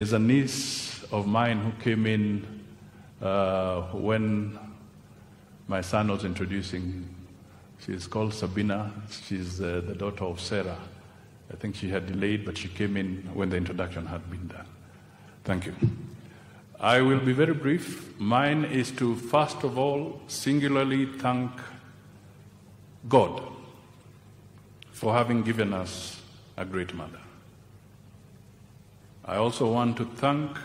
There's a niece of mine who came in when my son was introducing. She's called Sabina. She's the daughter of Sarah. I think she had delayed, but she came in when the introduction had been done. Thank you. I will be very brief. Mine is to, first of all, singularly thank God for having given us a great mother. I also want to thank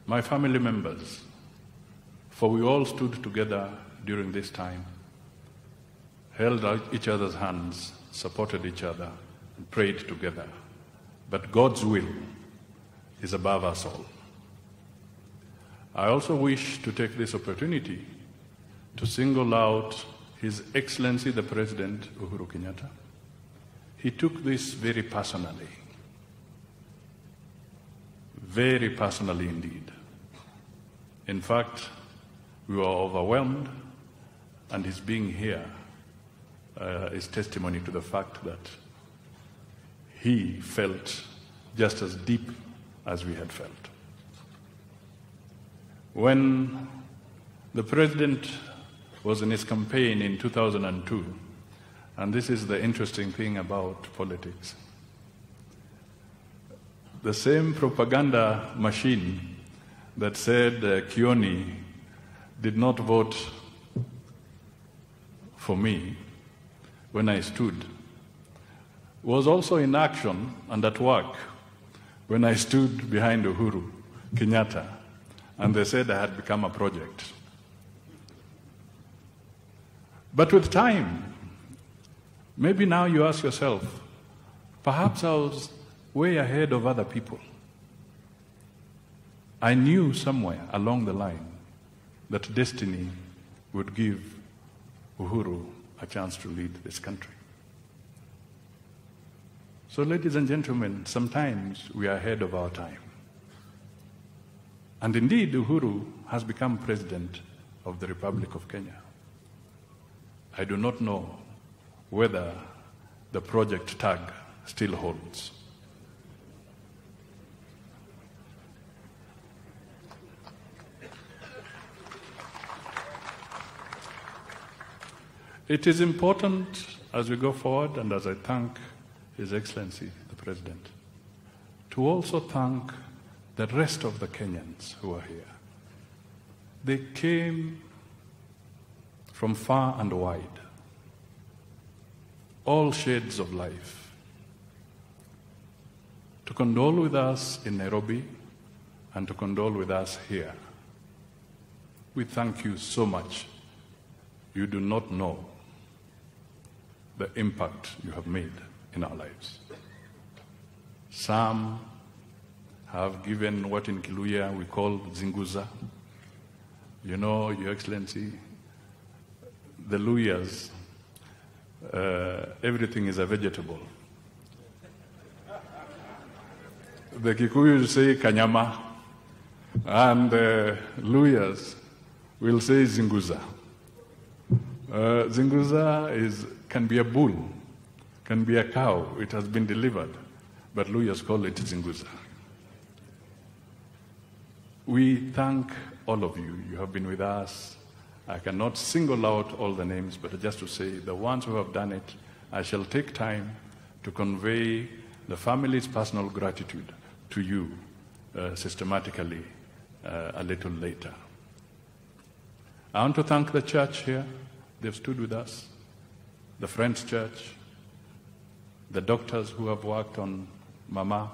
my family members, for we all stood together during this time, held out each other's hands, supported each other, and prayed together. But God's will is above us all. I also wish to take this opportunity to single out His Excellency the President Uhuru Kenyatta. He took this very personally indeed. In fact, we were overwhelmed, and his being here is testimony to the fact that he felt just as deep as we had felt. When the president was in his campaign in 2002, and this is the interesting thing about politics, the same propaganda machine that said Kioni did not vote for me when I stood was also in action and at work when I stood behind Uhuru Kenyatta, and they said I had become a project. But with time, maybe now you ask yourself, perhaps I was way ahead of other people. I knew somewhere along the line that destiny would give Uhuru a chance to lead this country. So, ladies and gentlemen, sometimes we are ahead of our time. And indeed, Uhuru has become President of the Republic of Kenya. I do not know whether the project tag still holds. It is important as we go forward, and as I thank His Excellency the President, to also thank the rest of the Kenyans who are here. They came from far and wide, all shades of life, to condole with us in Nairobi and to condole with us here. We thank you so much. You do not know the impact you have made in our lives. Some have given what in Kiluya we call zinguza. You know, Your Excellency, the Luyas, everything is a vegetable. The Kikuyus say kanyama, and the Luyas will say zinguza. Zinguza can be a bull, can be a cow. It has been delivered, but Luyas call it zinguza. We thank all of you. You have been with us. I cannot single out all the names, but just to say the ones who have done it, I shall take time to convey the family's personal gratitude to you systematically a little later. I want to thank the church here. They've stood with us. The Friends Church, the doctors who have worked on Mama,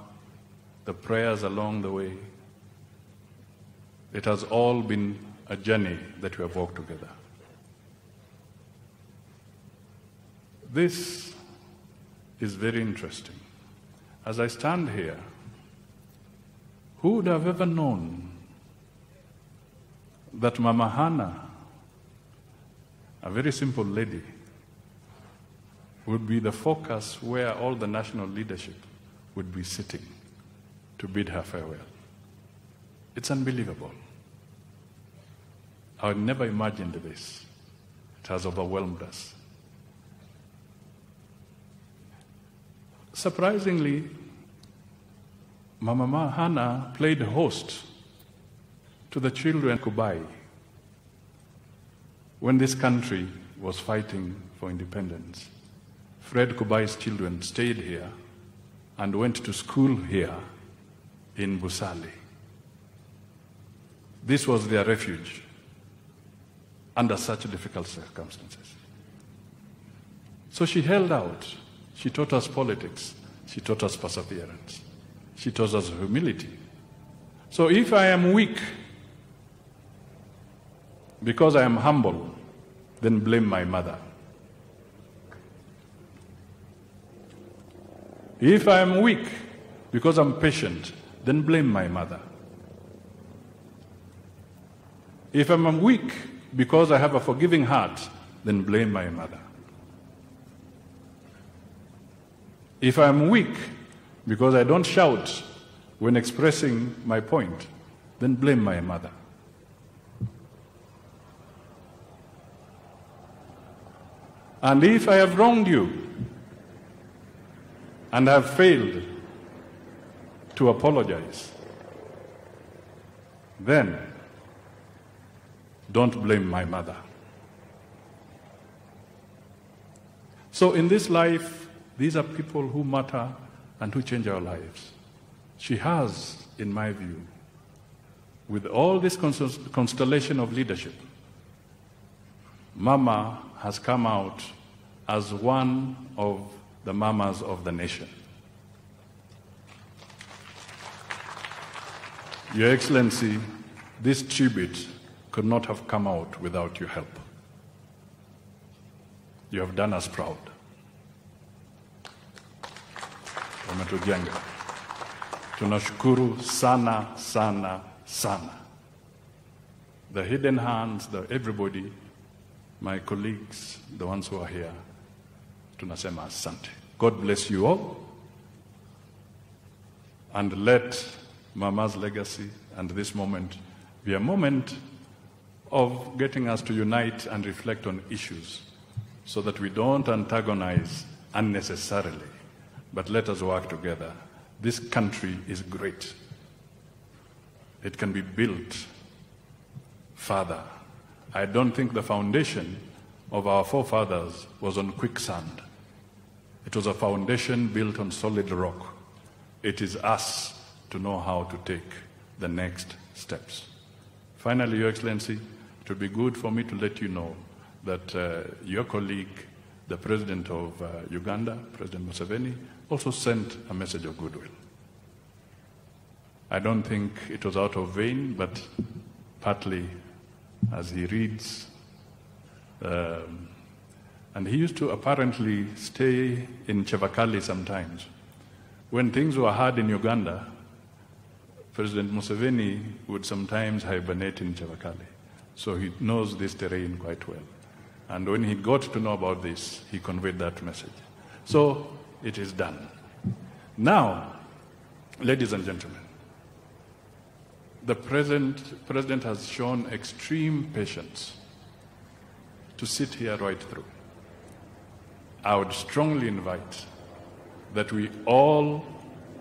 the prayers along the way. It has all been a journey that we have walked together. This is very interesting. As I stand here, who would have ever known that Mama Hannah, a very simple lady, would be the focus where all the national leadership would be sitting to bid her farewell. It's unbelievable. I had never imagined this. It has overwhelmed us. Surprisingly, Mama Hannah played host to the children of Kubai when this country was fighting for independence. Fred Kubai's children stayed here and went to school here in Musalia. This was their refuge under such difficult circumstances. So she held out. She taught us politics. She taught us perseverance. She taught us humility. So if I am weak because I am humble, then blame my mother. If I am weak because I'm patient, then blame my mother. If I'm weak because I have a forgiving heart, then blame my mother. If I'm weak because I don't shout when expressing my point, then blame my mother. And if I have wronged you and have failed to apologize, then don't blame my mother. So in this life, these are people who matter and who change our lives. She has, in my view, with all this constellation of leadership, Mama has come out as one of the mamas of the nation. Your Excellency, this tribute could not have come out without your help. You have done us proud. Umetujenga. Tunashukuru sana, sana, sana. The hidden hands, everybody, my colleagues, the ones who are here, tunasema asante. God bless you all. And let Mama's legacy and this moment be a moment of getting us to unite and reflect on issues so that we don't antagonize unnecessarily, but let us work together. This country is great. It can be built further. I don't think the foundation of our forefathers was on quicksand. It was a foundation built on solid rock. It is us to know how to take the next steps. Finally, Your Excellency, it would be good for me to let you know that your colleague, the President of Uganda, President Museveni, also sent a message of goodwill. I don't think it was out of vain, but partly as he reads, and he used to apparently stay in Chevakali sometimes. When things were hard in Uganda, President Museveni would sometimes hibernate in Chevakali. So he knows this terrain quite well. And when he got to know about this, he conveyed that message. So it is done. Now, ladies and gentlemen, the President has shown extreme patience to sit here right through. I would strongly invite that we all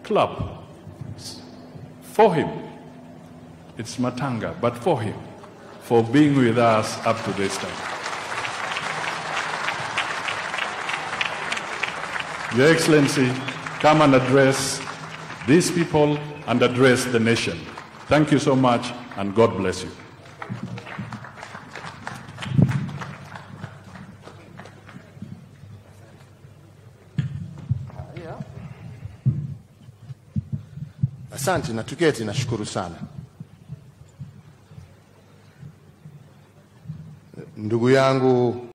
clap for him. It's Matanga, but for him, for being with us up to this time. Your Excellency, come and address these people and address the nation. Thank you so much, and God bless you. Asante na tuketi, nashukuru sana. Ndugu yangu